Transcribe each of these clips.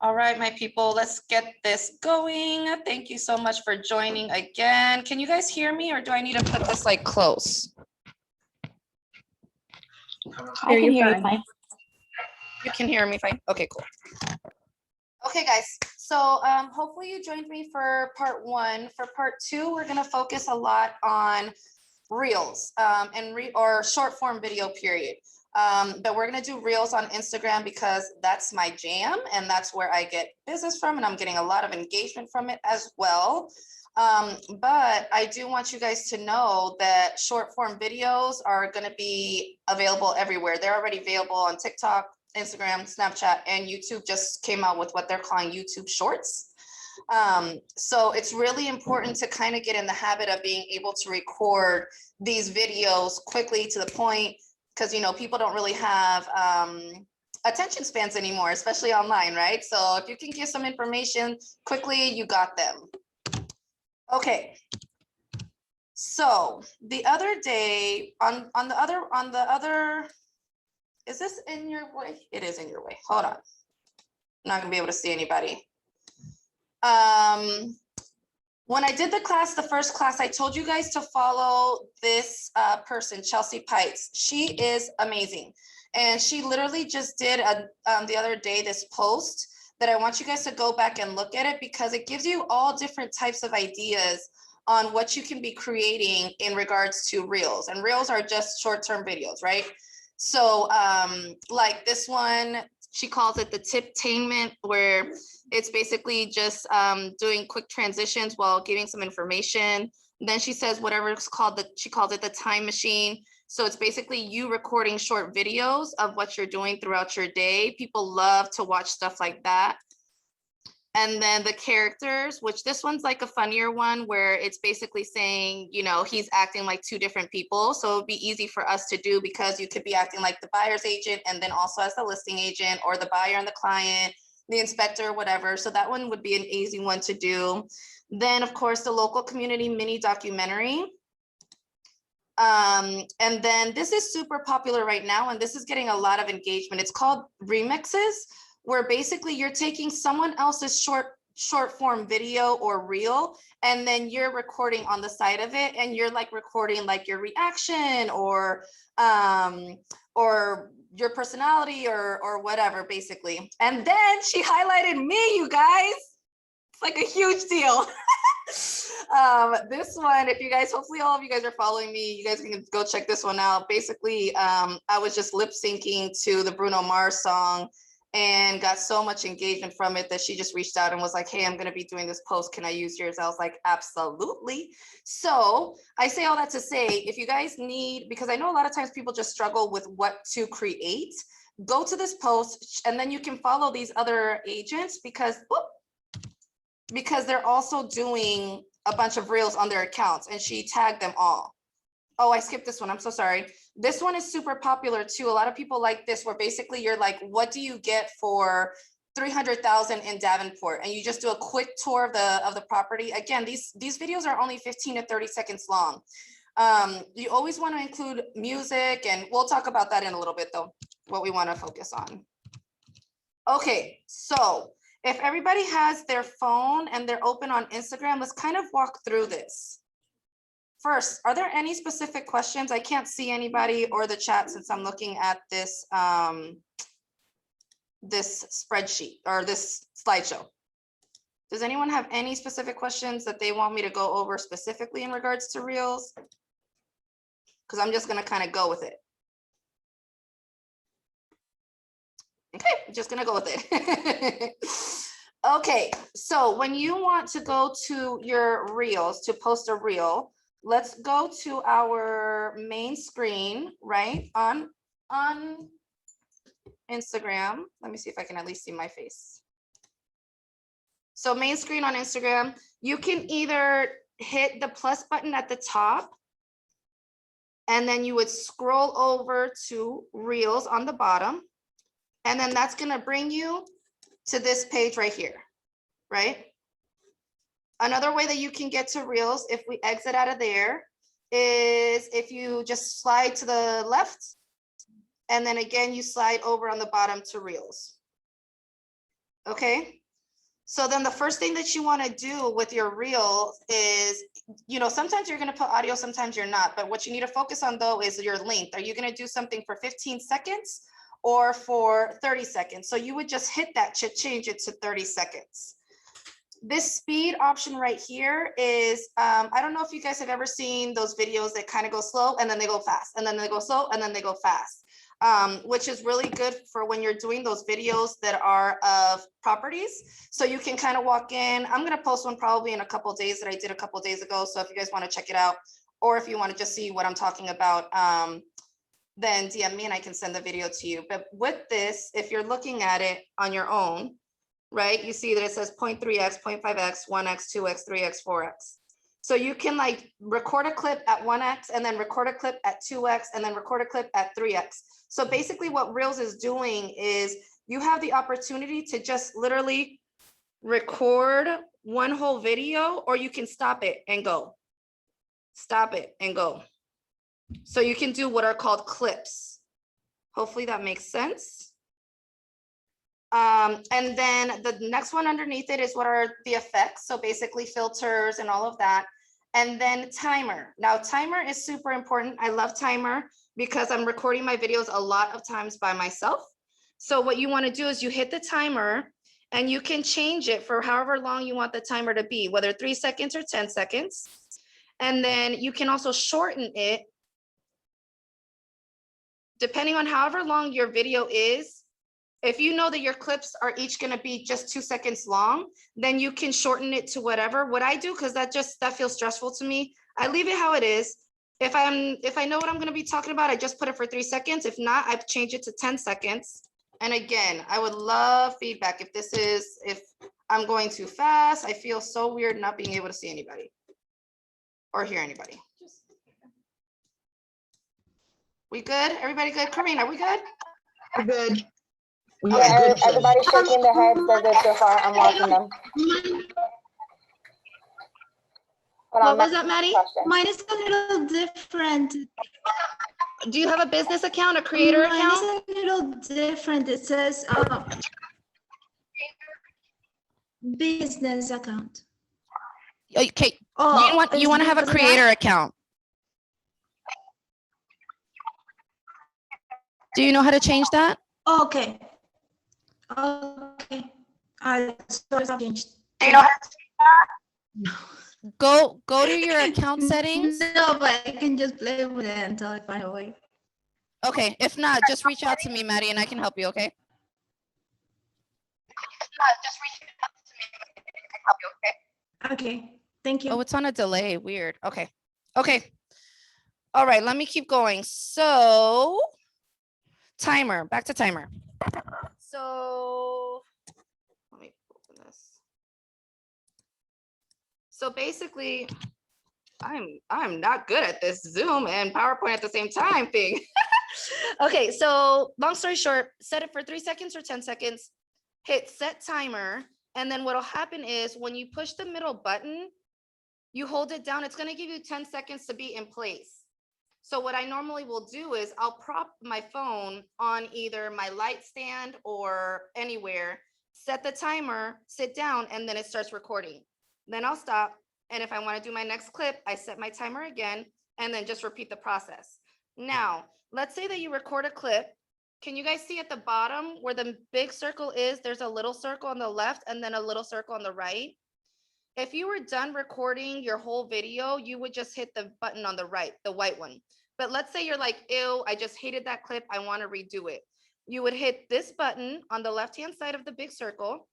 All right, my people, let's get this going. Thank you so much for joining again. Can you guys hear me or do I need to put this like close? I can hear you fine. You can hear me fine? Okay, cool. Okay, guys, so hopefully you joined me for part one. For part two, we're gonna focus a lot on reels or short form video period. But we're gonna do reels on Instagram because that's my jam and that's where I get business from, and I'm getting a lot of engagement from it as well. But I do want you guys to know that short form videos are gonna be available everywhere. They're already available on TikTok, Instagram, Snapchat, and YouTube just came out with what they're calling YouTube Shorts. So it's really important to kind of get in the habit of being able to record these videos quickly to the point, because you know people don't really have attention spans anymore, especially online, right? So if you can give some information quickly, you got them. Okay. So the other day on the other, is this in your way? It is in your way. Hold on. I'm not gonna be able to see anybody. When I did the class, the first class, I told you guys to follow this person, Chelsea Pikes. She is amazing. And she literally just did the other day this post that I want you guys to go back and look at it because it gives you all different types of ideas on what you can be creating in regards to reels. And reels are just short-term videos, right? So like this one, she calls it the tiptainment, where it's basically just doing quick transitions while giving some information. Then she says whatever it's called, she calls it the time machine. So it's basically you recording short videos of what you're doing throughout your day. People love to watch stuff like that. And then the characters, which this one's like a funnier one where it's basically saying, you know, he's acting like two different people. So it'd be easy for us to do because you could be acting like the buyer's agent and then also as the listing agent, or the buyer and the client, the inspector, whatever. So that one would be an easy one to do. Then of course, the local community mini documentary. And then this is super popular right now, and this is getting a lot of engagement. It's called remixes, where basically you're taking someone else's short form video or reel, and then you're recording on the side of it, and you're like recording like your reaction or your personality or whatever, basically. And then she highlighted me, you guys. It's like a huge deal. This one, if you guys, hopefully all of you guys are following me, you guys can go check this one out. Basically, I was just lip syncing to the Bruno Mars song and got so much engagement from it that she just reached out and was like, hey, I'm going to be doing this post. Can I use yours? I was like, absolutely. So I say all that to say, if you guys need, because I know a lot of times people just struggle with what to create, go to this post and then you can follow these other agents because they're also doing a bunch of reels on their accounts, and she tagged them all. Oh, I skipped this one. I'm so sorry. This one is super popular too. A lot of people like this, where basically you're like, what do you get for 300,000 in Davenport? And you just do a quick tour of the property. Again, these videos are only 15 to 30 seconds long. You always want to include music, and we'll talk about that in a little bit though, what we want to focus on. Okay, so if everybody has their phone and they're open on Instagram, let's kind of walk through this. First, are there any specific questions? I can't see anybody or the chat since I'm looking at this this spreadsheet or this slideshow. Does anyone have any specific questions that they want me to go over specifically in regards to reels? Because I'm just going to kind of go with it. Okay, I'm just gonna go with it. Okay, so when you want to go to your reels to post a reel, let's go to our main screen, right, on Instagram. Let me see if I can at least see my face. So main screen on Instagram, you can either hit the plus button at the top, and then you would scroll over to reels on the bottom. And then that's going to bring you to this page right here, right? Another way that you can get to reels, if we exit out of there, is if you just slide to the left, and then again, you slide over on the bottom to reels. Okay. So then the first thing that you want to do with your reel is, sometimes you're going to put audio, sometimes you're not. But what you need to focus on though is your length. Are you going to do something for 15 seconds or for 30 seconds? So you would just hit that to change it to 30 seconds. This speed option right here is, I don't know if you guys have ever seen those videos that kind of go slow and then they go fast and then they go slow and then they go fast, which is really good for when you're doing those videos that are of properties. So you can kind of walk in. I'm going to post one probably in a couple of days that I did a couple of days ago. So if you guys want to check it out, or if you want to just see what I'm talking about, then DM me and I can send the video to you. But with this, if you're looking at it on your own, right, you see that it says 0.3x, 0.5x, 1x, 2x, 3x, 4x. So you can like record a clip at 1x and then record a clip at 2x and then record a clip at 3x. So basically what Reels is doing is you have the opportunity to just literally record one whole video, or you can stop it and go. Stop it and go. So you can do what are called clips. Hopefully that makes sense. And then the next one underneath it is what are the effects. So basically filters and all of that. And then timer. Now timer is super important. I love timer because I'm recording my videos a lot of times by myself. So what you want to do is you hit the timer and you can change it for however long you want the timer to be, whether 3 seconds or 10 seconds. And then you can also shorten it depending on however long your video is. If you know that your clips are each going to be just 2 seconds long, then you can shorten it to whatever. What I do, because that feels stressful to me, I leave it how it is. If I know what I'm going to be talking about, I just put it for 3 seconds. If not, I've changed it to 10 seconds. And again, I would love feedback if I'm going too fast. I feel so weird not being able to see anybody or hear anybody. We good? Everybody good? Karina, we good? We're good. Yeah, everybody's shaking their heads. They're good so far. I'm watching them. What was that, Maddie? Mine is a little different. Do you have a business account, a creator account? Mine is a little different. It says business account. Okay. Oh, you want to have a creator account. Do you know how to change that? Okay. Okay. I changed. Do you know how to change that? Go to your account settings. No, but I can just play with it until I find a way. Okay. If not, just reach out to me, Maddie, and I can help you. Okay. Okay. Thank you. Oh, it's on a delay. Weird. Okay. Okay. All right. Let me keep going. So timer. Back to timer. So let me open this. So basically, I'm not good at this Zoom and PowerPoint at the same time thing. Okay, so long story short, set it for 3 seconds or 10 seconds, hit set timer, and then what'll happen is when you push the middle button, you hold it down, it's gonna give you 10 seconds to be in place. So what I normally will do is I'll prop my phone on either my light stand or anywhere, set the timer, sit down, and then it starts recording. Then I'll stop. And if I want to do my next clip, I set my timer again, and then just repeat the process. Now, let's say that you record a clip. Can you guys see at the bottom where the big circle is? There's a little circle on the left and then a little circle on the right. If you were done recording your whole video, you would just hit the button on the right, the white one. But let's say you're like, ew, I just hated that clip. I want to redo it. You would hit this button on the left-hand side of the big circle.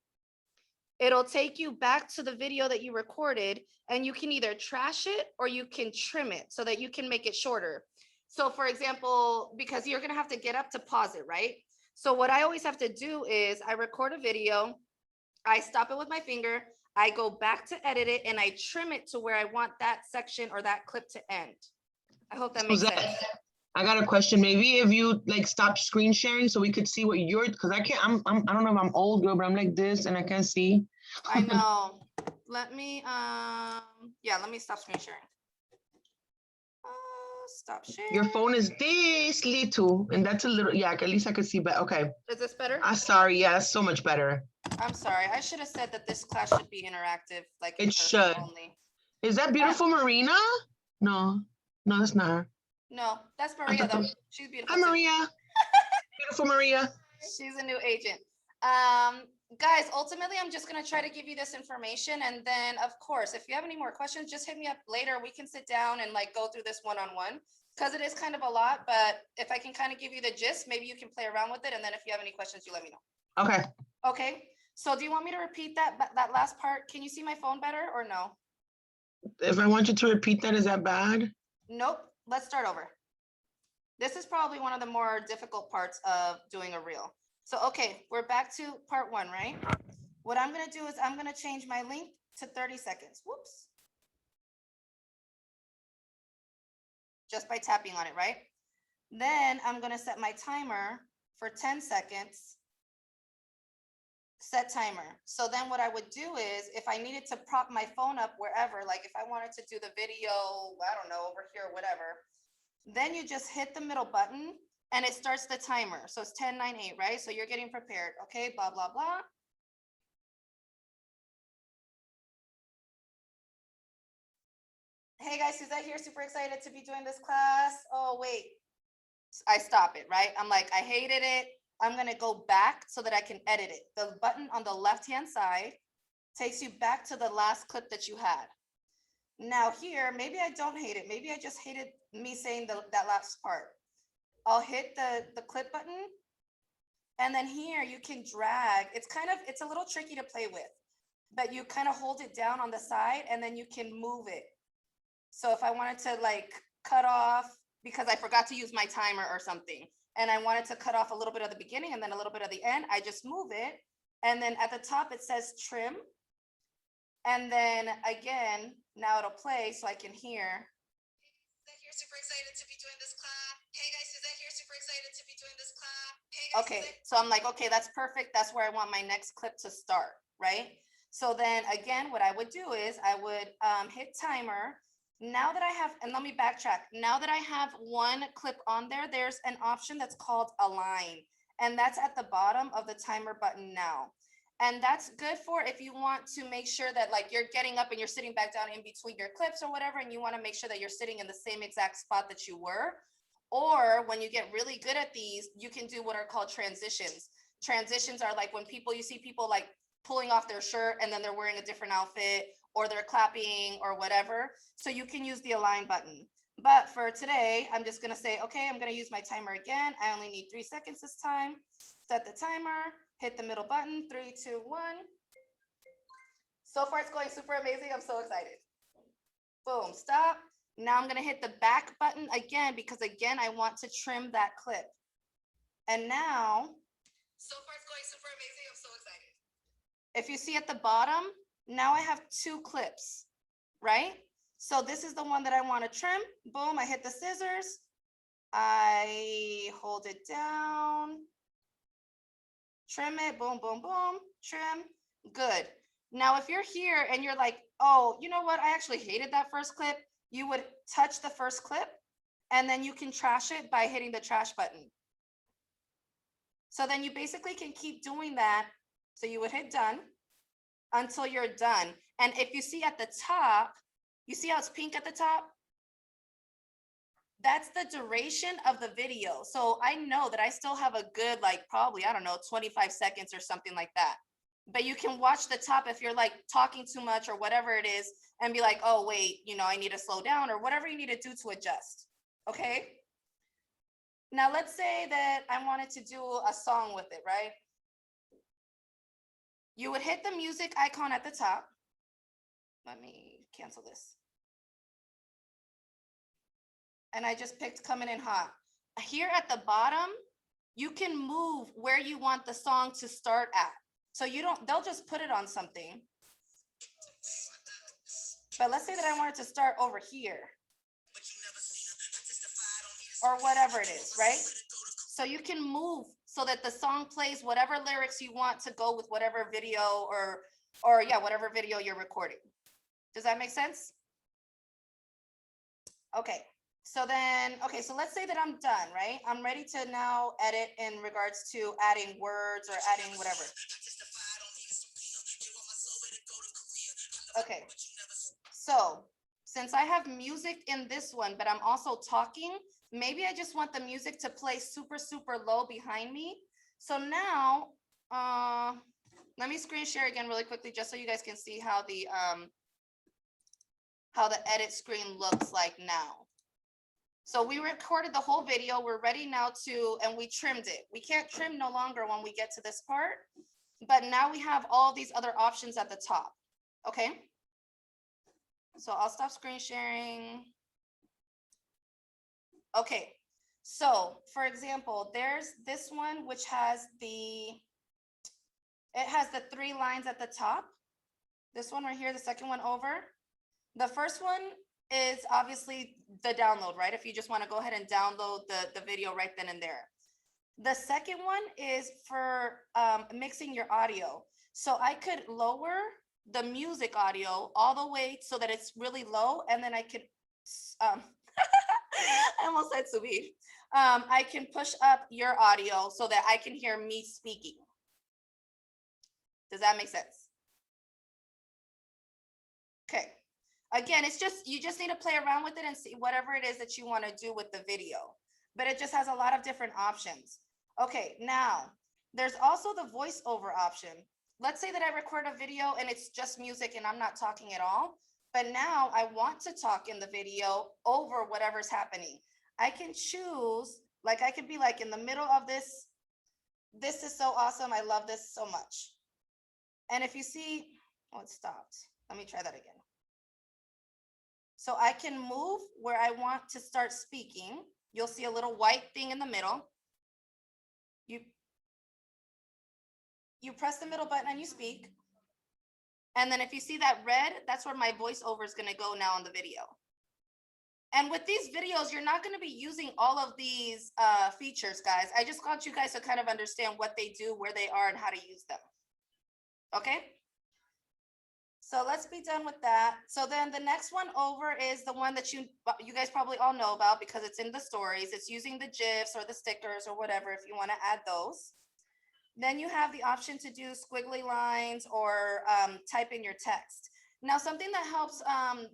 It'll take you back to the video that you recorded, and you can either trash it or you can trim it so that you can make it shorter. So for example, because you're going to have to get up to pause it, right? So what I always have to do is I record a video, I stop it with my finger, I go back to edit it, and I trim it to where I want that section or that clip to end. I hope that makes sense. I got a question. Maybe if you like stop screen sharing so we could see what you're, because I can't, I don't know if I'm old girl, but I'm like this and I can't see. I know. Let me, yeah, let me stop screen sharing. Stop sharing. Your phone is this little, and that's a little, yeah, at least I could see, but okay. Is this better? I'm sorry, yeah, so much better. I'm sorry. I should have said that this class should be interactive, like in It person should. only. Is that beautiful Marina? No, no, that's not her. No, that's I Maria thought that though. was- She's beautiful Hi, too. Maria. Beautiful Maria. She's a new agent. Guys, ultimately, I'm just gonna try to give you this information, and then, of course, if you have any more questions, just hit me up later. We can sit down and like go through this one-on-one, because it is kind of a lot. But if I can kind of give you the gist, maybe you can play around with it, and then if you have any questions, you let me know. Okay. Okay. So, do you want me to repeat that last part? Can you see my phone better or no? If I want you to repeat that, is that bad? Nope. Let's start over. This is probably one of the more difficult parts of doing a reel. So, okay, we're back to part 1, right? What I'm gonna do is I'm gonna change my length to 30 seconds. Whoops. Just by tapping on it, right? Then I'm gonna set my timer for 10 seconds. Set timer. So then what I would do is if I needed to prop my phone up wherever, like if I wanted to do the video, I don't know, over here, whatever, then you just hit the middle button and it starts the timer. So it's 10, 9, 8, right? So you're getting prepared. Okay, blah, blah, blah. Hey guys, Suzette here, super excited to be doing this class. Oh, wait, I stop it, right? I'm like, I hated it. I'm gonna go back so that I can edit it. The button on the left-hand side takes you back to the last clip that you had. Now here, maybe I don't hate it. Maybe I just hated me saying that last part. I'll hit the clip button. And then here you can drag. It's a little tricky to play with, but you kind of hold it down on the side and then you can move it. So if I wanted to like cut off, because I forgot to use my timer or something, and I wanted to cut off a little bit of the beginning and then a little bit of the end, I just move it. And then at the top, it says trim. And then again, now it'll play so I can hear. Super excited to be doing this class. Hey guys, Suzette here, super excited to be doing this class. Hey guys, okay, so I'm like, okay, that's perfect. That's where I want my next clip to start, right? So then again, what I would do is I would hit timer. Now that I have, and let me backtrack. Now that I have one clip on there, there's an option that's called align. And that's at the bottom of the timer button now. And that's good for if you want to make sure that like you're getting up and you're sitting back down in between your clips or whatever, and you want to make sure that you're sitting in the same exact spot that you were. Or when you get really good at these, you can do what are called transitions. Transitions are like when you see people like pulling off their shirt and then they're wearing a different outfit or they're clapping or whatever. So you can use the align button. But for today, I'm just gonna say, okay, I'm gonna use my timer again. I only need 3 seconds this time. Set the timer, hit the middle button, 3, 2, 1. So far it's going super amazing. I'm so excited. Boom, stop. Now I'm gonna hit the back button again, because again, I want to trim that clip. And now, so far it's going super amazing. I'm so excited. If you see at the bottom, now I have 2 clips, right? So this is the one that I want to trim. Boom, I hit the scissors. I hold it down. Trim it, boom, boom, boom, trim, good. Now, if you're here and you're like, oh, you know what? I actually hated that first clip. You would touch the first clip and then you can trash it by hitting the trash button. So then you basically can keep doing that. So you would hit done until you're done. And if you see at the top, you see how it's pink at the top? That's the duration of the video. So I know that I still have a good, like probably, I don't know, 25 seconds or something like that. But you can watch the top if you're like talking too much or whatever it is and be like, oh, wait, you know, I need to slow down or whatever you need to do to adjust. Okay. Now let's say that I wanted to do a song with it, right? You would hit the music icon at the top. Let me cancel this. And I just picked Coming In Hot. Here at the bottom, you can move where you want the song to start at. So they'll just put it on something. But let's say that I wanted to start over here. Or whatever it is, right? So you can move so that the song plays whatever lyrics you want to go with whatever video or yeah, whatever video you're recording. Does that make sense? Okay. So then, okay, so let's say that I'm done, right? I'm ready to now edit in regards to adding words or adding whatever. Okay, so since I have music in this one, but I'm also talking, maybe I just want the music to play super, super low behind me. So now, let me screen share again really quickly, just so you guys can see how the edit screen looks like now. So we recorded the whole video. We're ready now to, and we trimmed it. We can't trim no longer when we get to this part, but now we have all these other options at the top. Okay. So I'll stop screen sharing. Okay. So for example, there's this one, which has the 3 lines at the top. This one right here, the second one over. The first one is obviously the download, right? If you just want to go ahead and download the video right then and there. The second one is for mixing your audio. So I could lower the music audio all the way so that it's really low, and then I could, I almost said subir. I can push up your audio so that I can hear me speaking. Does that make sense? Okay. Again, it's just, you just need to play around with it and see whatever it is that you want to do with the video, but it just has a lot of different options. Okay, now there's also the voiceover option. Let's say that I record a video and it's just music and I'm not talking at all, but now I want to talk in the video over whatever's happening. I can choose, like I could be like in the middle of this. This is so awesome. I love this so much. And if you see, oh, it stopped. Let me try that again. So I can move where I want to start speaking. You'll see a little white thing in the middle. You press the middle button and you speak. And then if you see that red, that's where my voiceover is going to go now on the video. And with these videos, you're not going to be using all of these features, guys. I just want you guys to kind of understand what they do, where they are, and how to use them. Okay? So let's be done with that. So then the next one over is the one that you guys probably all know about because it's in the stories. It's using the GIFs or the stickers or whatever if you want to add those. Then you have the option to do squiggly lines or type in your text. Now, something that helps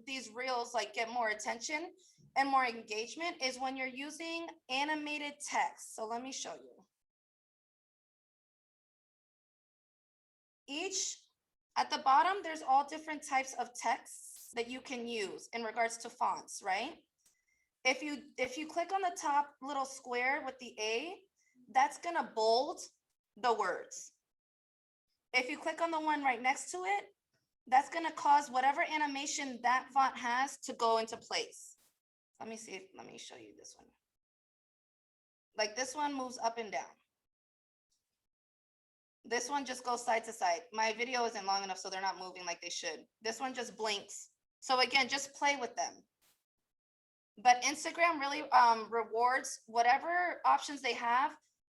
these reels like get more attention and more engagement is when you're using animated text. So let me show you. At the bottom, there's all different types of texts that you can use in regards to fonts, right? If you click on the top little square with the A, that's gonna bold the words. If you click on the one right next to it, that's gonna cause whatever animation that font has to go into place. Let me show you this one. Like this one moves up and down. This one just goes side to side. My video isn't long enough, so they're not moving like they should. This one just blinks. So again, just play with them. But Instagram really rewards whatever options they have.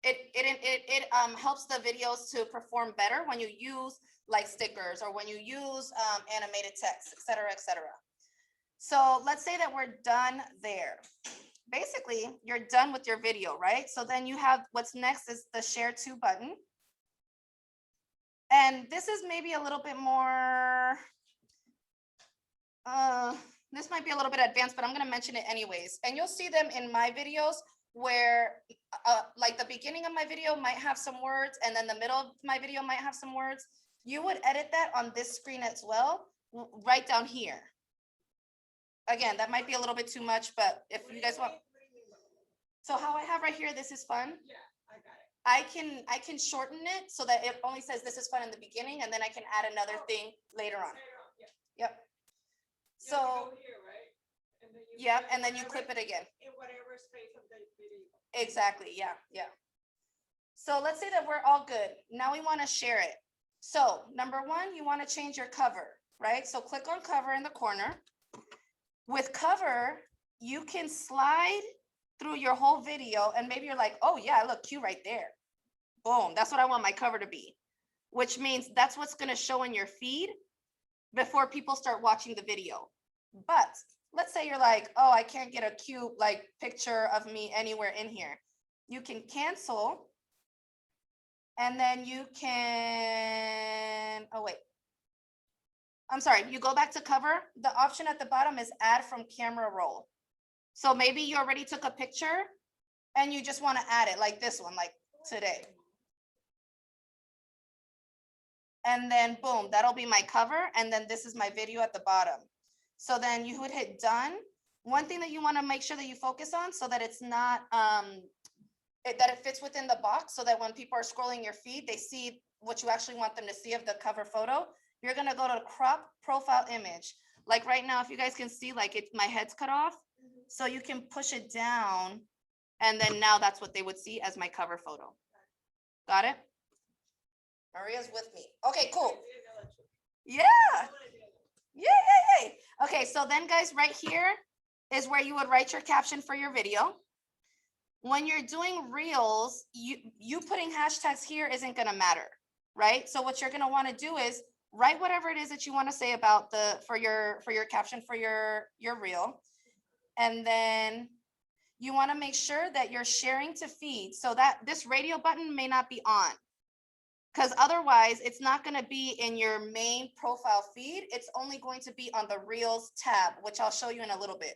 It helps the videos to perform better when you use like stickers or when you use animated text, et cetera, et cetera. So let's say that we're done there. Basically, you're done with your video, right? So then you have what's next is the share to button. And this is maybe a little bit more, this might be a little bit advanced, but I'm gonna mention it anyways. And you'll see them in my videos where like the beginning of my video might have some words and then the middle of my video might have some words. You would edit that on this screen as well, right down here. Again, that might be a little bit too much, but if you guys want. So how I have right here, this is fun. Yeah, I got it. I can shorten it so that it only says this is fun in the beginning, and then I can add another thing later on. Yep. So, yep, and then you clip it again. In whatever space of the video. Exactly, yeah, yeah. So let's say that we're all good. Now we want to share it. So number one, you want to change your cover, right? So click on cover in the corner. With cover, you can slide through your whole video and maybe you're like, oh yeah, I look cute right there. Boom, that's what I want my cover to be, which means that's what's going to show in your feed before people start watching the video. But let's say you're like, oh, I can't get a cute like picture of me anywhere in here. You can cancel and then you can, oh wait, I'm sorry, you go back to cover, the option at the bottom is add from camera roll. So maybe you already took a picture and you just want to add it like this one, like today. And then boom, that'll be my cover. And then this is my video at the bottom. So then you would hit done. One thing that you want to make sure that you focus on so that it's not, that it fits within the box so that when people are scrolling your feed, they see what you actually want them to see of the cover photo. You're going to go to crop profile image. Like right now, if you guys can see, like my head's cut off. So you can push it down. And then now that's what they would see as my cover photo. Got it? Maria's with me. Okay, cool. Yeah. Yay. Okay, so then guys, right here is where you would write your caption for your video. When you're doing reels, you putting hashtags here isn't gonna matter, right? So what you're gonna wanna do is write whatever it is that you wanna say about for your caption for your reel. And then you wanna make sure that you're sharing to feed so that this radio button may not be on. Because otherwise, it's not going to be in your main profile feed. It's only going to be on the Reels tab, which I'll show you in a little bit.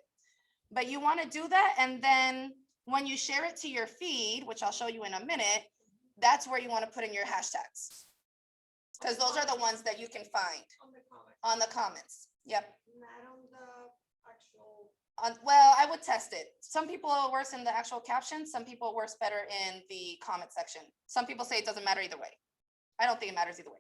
But you want to do that. And then when you share it to your feed, which I'll show you in a minute, that's where you want to put in your hashtags. Because those are the ones that you can find on the comments. Yep. Not on the actual. Well, I would test it. Some people are worse in the actual caption. Some people worse better in the comment section. Some people say it doesn't matter either way. I don't think it matters either way.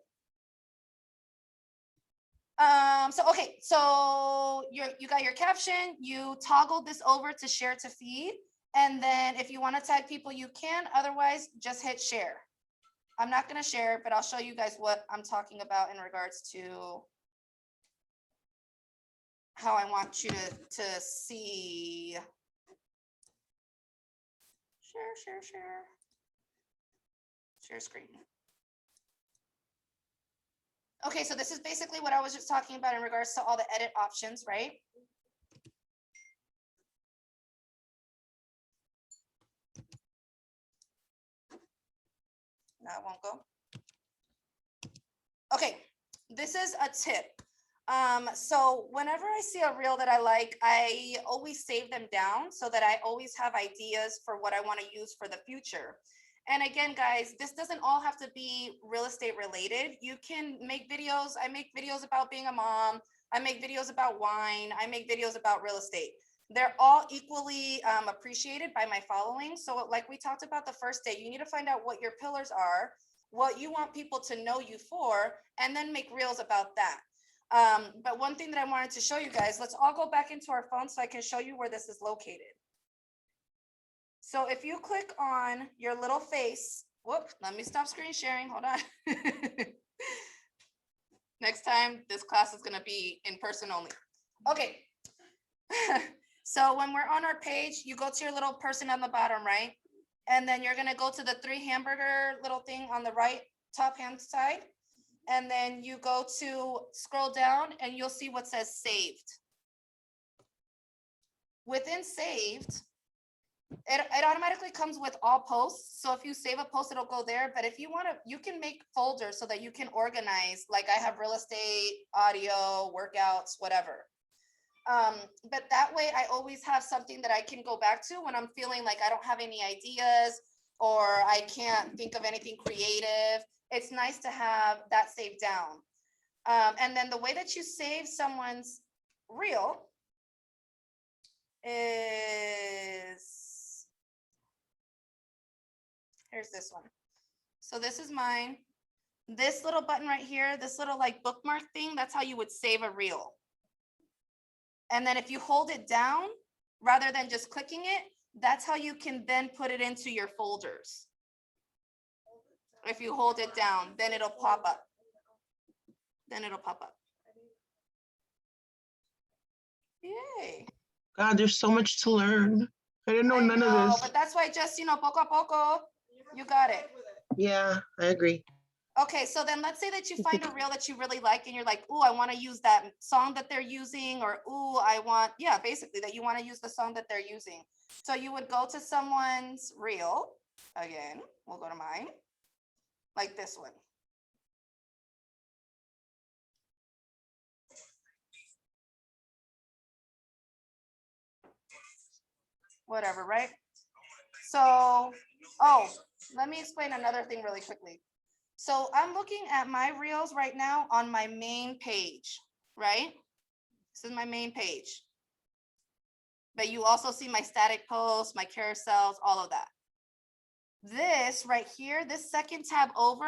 So you got your caption, you toggle this over to share to feed. And then if you want to tag people, you can, otherwise just hit share. I'm not going to share, but I'll show you guys what I'm talking about in regards to how I want you to see. Share screen. Okay, so this is basically what I was just talking about in regards to all the edit options, right? No, it won't go. Okay, this is a tip. So whenever I see a reel that I like, I always save them down so that I always have ideas for what I want to use for the future. And again, guys, this doesn't all have to be real estate related. You can make videos. I make videos about being a mom. I make videos about wine. I make videos about real estate. They're all equally appreciated by my following. So like we talked about the first day, you need to find out what your pillars are, what you want people to know you for, and then make reels about that. But one thing that I wanted to show you guys, let's all go back into our phone so I can show you where this is located. So if you click on your little face, whoop, let me stop screen sharing, hold on. Next time, this class is gonna be in person only. Okay, so when we're on our page, you go to your little person on the bottom, right? And then you're gonna go to the 3 hamburger little thing on the right top hand side. And then you go to scroll down and you'll see what says saved. Within saved, it automatically comes with all posts. So if you save a post, it'll go there. But if you want to, you can make folders so that you can organize, like I have real estate, audio, workouts, whatever. But that way I always have something that I can go back to when I'm feeling like I don't have any ideas or I can't think of anything creative. It's nice to have that saved down. And then the way that you save someone's reel is, here's this one. So this is mine. This little button right here, this little like bookmark thing, that's how you would save a reel. And then if you hold it down, rather than just clicking it, that's how you can then put it into your folders. If you hold it down, then it'll pop up. Then it'll pop up. Yay. God, there's so much to learn. I didn't know none of this. But that's why just, poco a poco, you got it. Yeah, I agree. Okay, so then let's say that you find a reel that you really like and you're like, ooh, I want to use that song that they're using, or ooh, I want, yeah, basically that you want to use the song that they're using. So you would go to someone's reel. Again, we'll go to mine, like this one. whatever, right? So, oh, let me explain another thing really quickly. So I'm looking at my reels right now on my main page, right? This is my main page. But you also see my static posts, my carousels, all of that. This right here, this second tab over,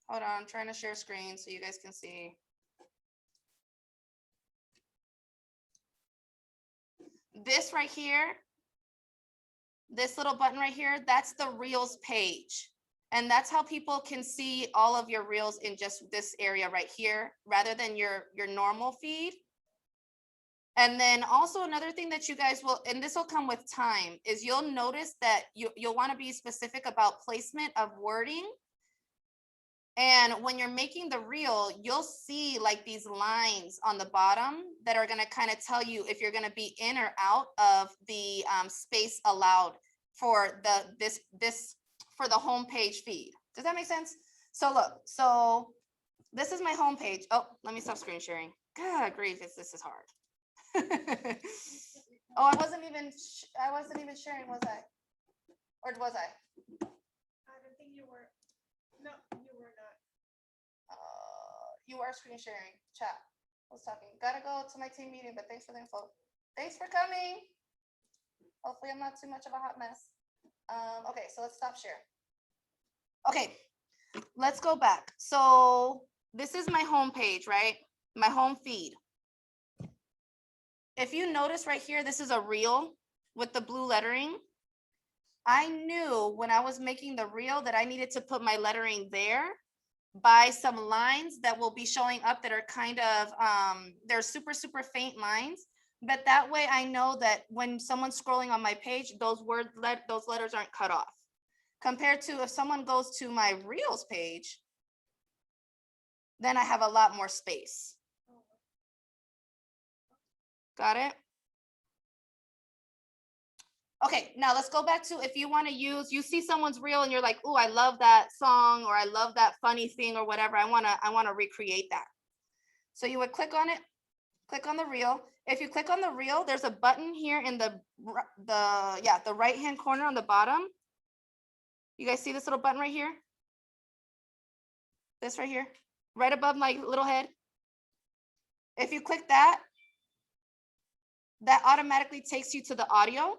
hold on, I'm trying to share screen so you guys can see. This right here, this little button right here, that's the Reels page. And that's how people can see all of your Reels in just this area right here, rather than your normal feed. And then also another thing that you guys will, and this will come with time, is you'll notice that you'll want to be specific about placement of wording. And when you're making the reel, you'll see like these lines on the bottom that are going to kind of tell you if you're going to be in or out of the space allowed for for the home page feed. Does that make sense? So look, so this is my home page. Oh, let me stop screen sharing. God grief, this is hard. Oh, I wasn't even sharing, was I? Or was I? I don't think you were. No, you were not. You are screen sharing. Chat. I was talking. Gotta go to my team meeting, but thanks for the info. Thanks for coming. Hopefully I'm not too much of a hot mess. Okay, so let's stop share. Okay, let's go back. So this is my home page, right? My home feed. If you notice right here, this is a reel with the blue lettering. I knew when I was making the reel that I needed to put my lettering there by some lines that will be showing up that are kind of, they're super, super faint lines. But that way I know that when someone's scrolling on my page, those letters aren't cut off. Compared to if someone goes to my Reels page, then I have a lot more space. Got it? Okay, now let's go back to if you want to use, you see someone's reel and you're like, oh, I love that song, or I love that funny thing or whatever. I want to recreate that. So you would click on it, click on the reel. If you click on the reel, there's a button here in the right-hand corner on the bottom. You guys see this little button right here? This right here, right above my little head. If you click that, that automatically takes you to the audio.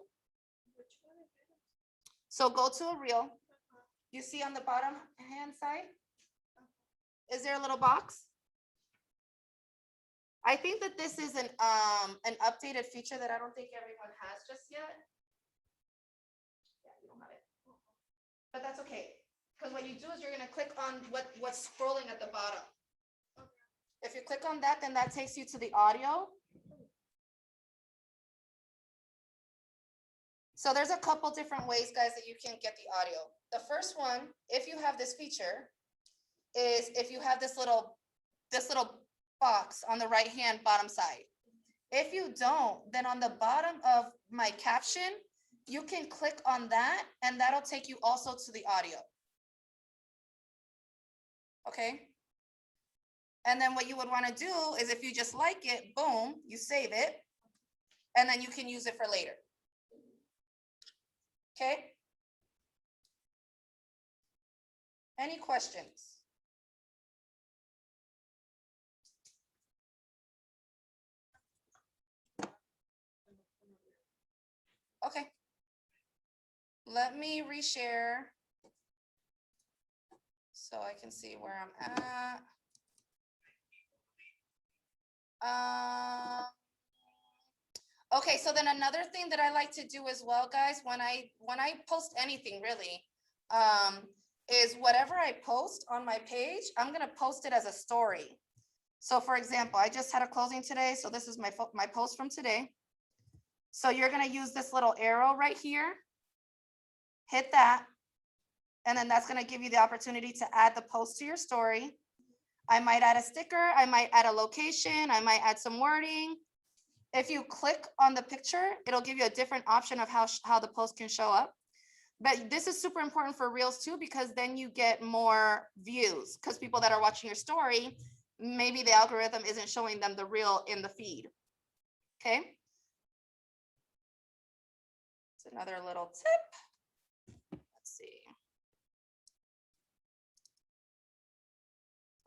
So go to a reel. You see on the bottom hand side, is there a little box? I think that this is an updated feature that I don't think everyone has just yet. Yeah, you don't have it. But that's okay. Because what you do is you're gonna click on what's scrolling at the bottom. If you click on that, then that takes you to the audio. So there's a couple different ways, guys, that you can get the audio. The first one, if you have this feature, is if you have this little box on the right-hand bottom side. If you don't, then on the bottom of my caption, you can click on that and that'll take you also to the audio. Okay. And then what you would want to do is if you just like it, boom, you save it, and then you can use it for later. Okay. Any questions? Okay. Let me reshare so I can see where I'm at. Okay, so then another thing that I like to do as well, guys, when I post anything really, is whatever I post on my page, I'm gonna post it as a story. So for example, I just had a closing today, so this is my post from today. So you're gonna use this little arrow right here, hit that, and then that's gonna give you the opportunity to add the post to your story. I might add a sticker, I might add a location, I might add some wording. If you click on the picture, it'll give you a different option of how the post can show up. But this is super important for reels too, because then you get more views, because people that are watching your story, maybe the algorithm isn't showing them the reel in the feed. Okay. It's another little tip. Let's see.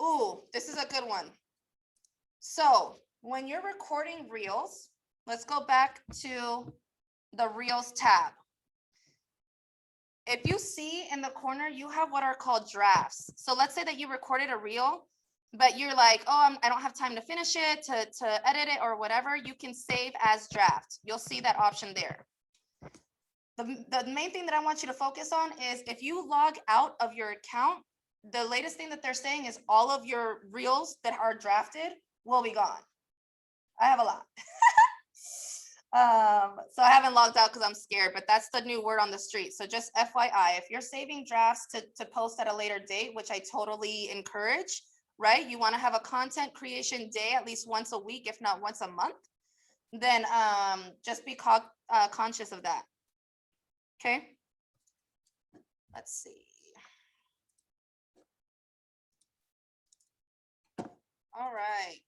Ooh, this is a good one. So when you're recording reels, let's go back to the reels tab. If you see in the corner, you have what are called drafts. So let's say that you recorded a reel, but you're like, oh, I don't have time to finish it, to edit it or whatever. You can save as draft. You'll see that option there. The main thing that I want you to focus on is if you log out of your account, the latest thing that they're saying is all of your reels that are drafted will be gone. I have a lot. So I haven't logged out because I'm scared, but that's the new word on the street. So just FYI, if you're saving drafts to post at a later date, which I totally encourage, right? You want to have a content creation day at least once a week, if not once a month, then just be conscious of that. Okay. Let's see. All right.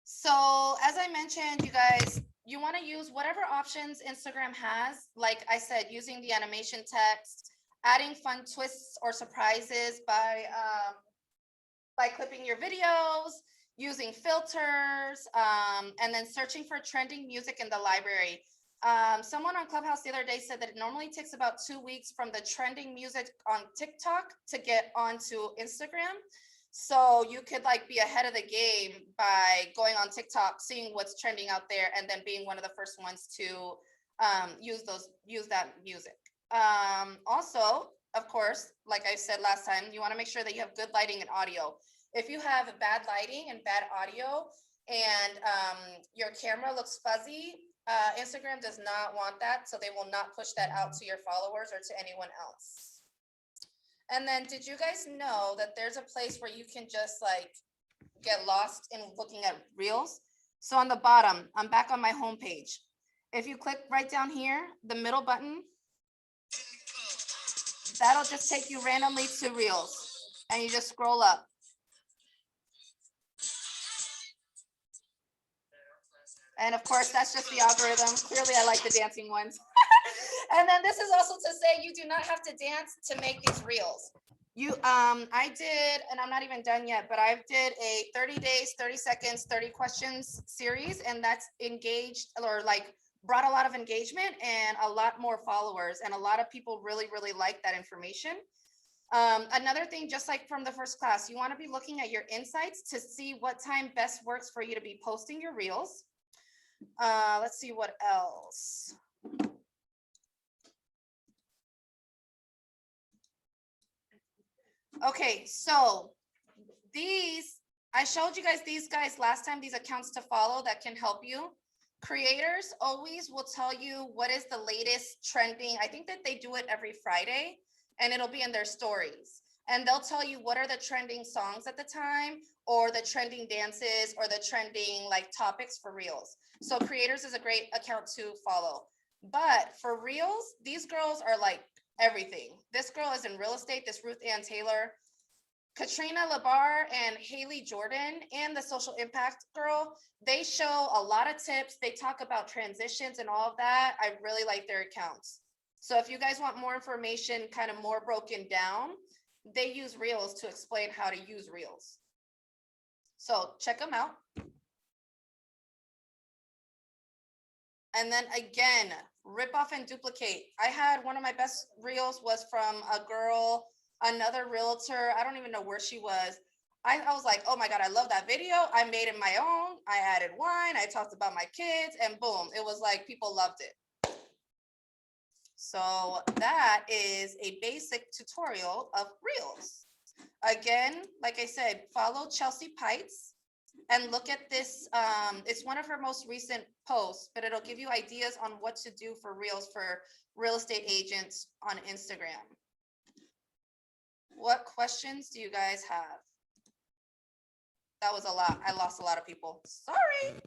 So as I mentioned, you guys, you want to use whatever options Instagram has. Like I said, using the animation text, adding fun twists or surprises by clipping your videos, using filters, and then searching for trending music in the library. Someone on Clubhouse the other day said that it normally takes about 2 weeks from the trending music on TikTok to get onto Instagram. So you could like be ahead of the game by going on TikTok, seeing what's trending out there, and then being one of the first ones to use that music. Also, of course, like I said last time, you want to make sure that you have good lighting and audio. If you have bad lighting and bad audio and your camera looks fuzzy, Instagram does not want that, so they will not push that out to your followers or to anyone else. And then did you guys know that there's a place where you can just like get lost in looking at reels? So on the bottom, I'm back on my home page. If you click right down here, the middle button, that'll just take you randomly to reels and you just scroll up. And of course, that's just the algorithm. Clearly, I like the dancing ones. And then this is also to say you do not have to dance to make these reels. I did, and I'm not even done yet, but I did a 30 days, 30 seconds, 30 questions series, and that's engaged or like brought a lot of engagement and a lot more followers. And a lot of people really, really like that information. Another thing, just like from the first class, you want to be looking at your insights to see what time best works for you to be posting your reels. Let's see what else. Okay, so I showed you guys these guys last time, these accounts to follow that can help you. Creators always will tell you what is the latest trending. I think that they do it every Friday and it'll be in their stories. And they'll tell you what are the trending songs at the time or the trending dances or the trending like topics for reels. So creators is a great account to follow. But for reels, these girls are like everything. This girl is in real estate, this Ruth Ann Taylor, Katrina Labar and Haley Jordan and the Social Impact Girl. They show a lot of tips. They talk about transitions and all of that. I really like their accounts. So if you guys want more information, kind of more broken down, they use reels to explain how to use reels. So check them out. And then again, rip off and duplicate. I had one of my best reels was from a girl, another realtor. I don't even know where she was. I was like, oh my God, I love that video. I made it my own. I added wine. I talked about my kids and boom, it was like people loved it. So that is a basic tutorial of reels. Again, like I said, follow Chelsea Pites and look at this. It's one of her most recent posts, but it'll give you ideas on what to do for reels for real estate agents on Instagram. What questions do you guys have? That was a lot. I lost a lot of people. Sorry.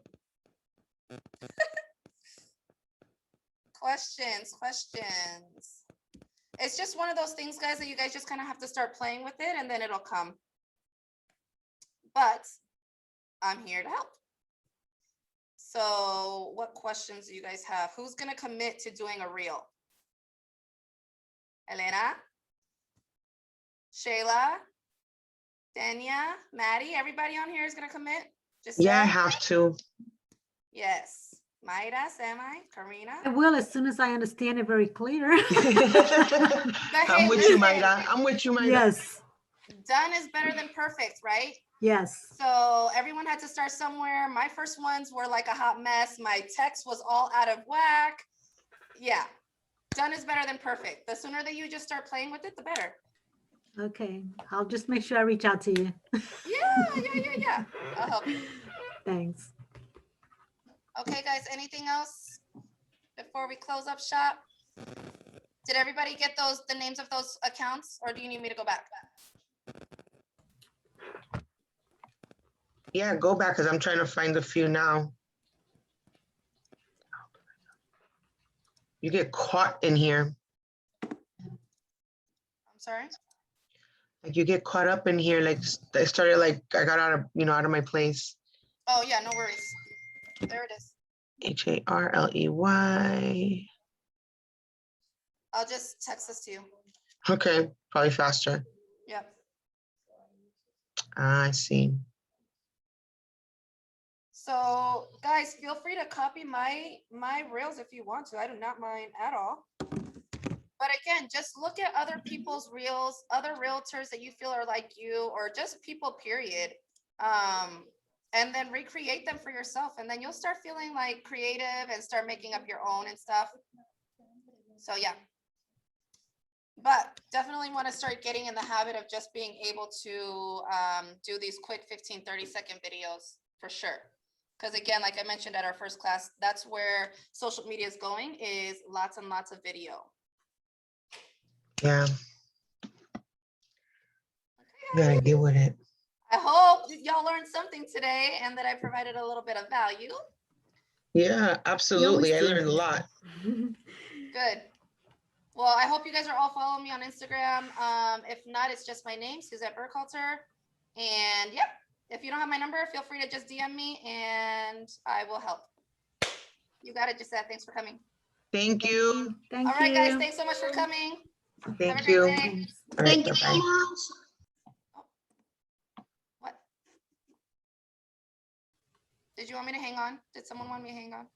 questions. It's just one of those things, guys, that you guys just kind of have to start playing with it and then it'll come. But I'm here to help. So what questions do you guys have? Who's going to commit to doing a reel? Elena? Shayla? Dania? Maddie? Everybody on here is going to commit? Just Yeah, I have to. Yes. Mayra, Semi, Karina? I will as soon as I understand it very clear. I'm with you, Mayra. I'm with you, Mayra. Yes, Done is better than perfect, right? yes. So everyone had to start somewhere. My first ones were like a hot mess. My text was all out of whack. Yeah, done is better than perfect. The sooner that you just start playing with it, the better. Okay, I'll just make sure I reach out to you. Yeah. I'll help you. Thanks. Okay, guys, anything else before we close up shop? Did everybody get the names of those accounts, or do you need me to go back? Yeah, go back because I'm trying to find a few now. You get caught in here. I'm sorry. Like you get caught up in here. Like I started like I got out of my place. Oh yeah, no worries. There it is. HARLEY. I'll just text this to you. Okay, probably faster. Yep. I see. So guys, feel free to copy my reels if you want to. I do not mind at all. But again, just look at other people's reels, other realtors that you feel are like you, or just people, period. And then recreate them for yourself. And then you'll start feeling like creative and start making up your own and stuff. So yeah. But definitely want to start getting in the habit of just being able to do these quick 15, 30-second videos for sure. Because again, like I mentioned at our first class, that's where social media is going, is lots and lots of video. Yeah. You gotta get with it. I hope y'all learned something today and that I provided a little bit of value. Yeah, absolutely. I do. learned a lot. Good. Well, I hope you guys are all following me on Instagram. If not, it's just my name, Suzette Burkhalter. And yep, if you don't have my number, feel free to just DM me and I will help. You got it, Gisette. Thanks for coming. Thank you. Thank All right, you. guys. Thanks so much for coming. Thank Have a great you. day. Thanks. All right, Thank you so bye-bye. much. What? Did you want me to hang on? Did someone want me to hang on?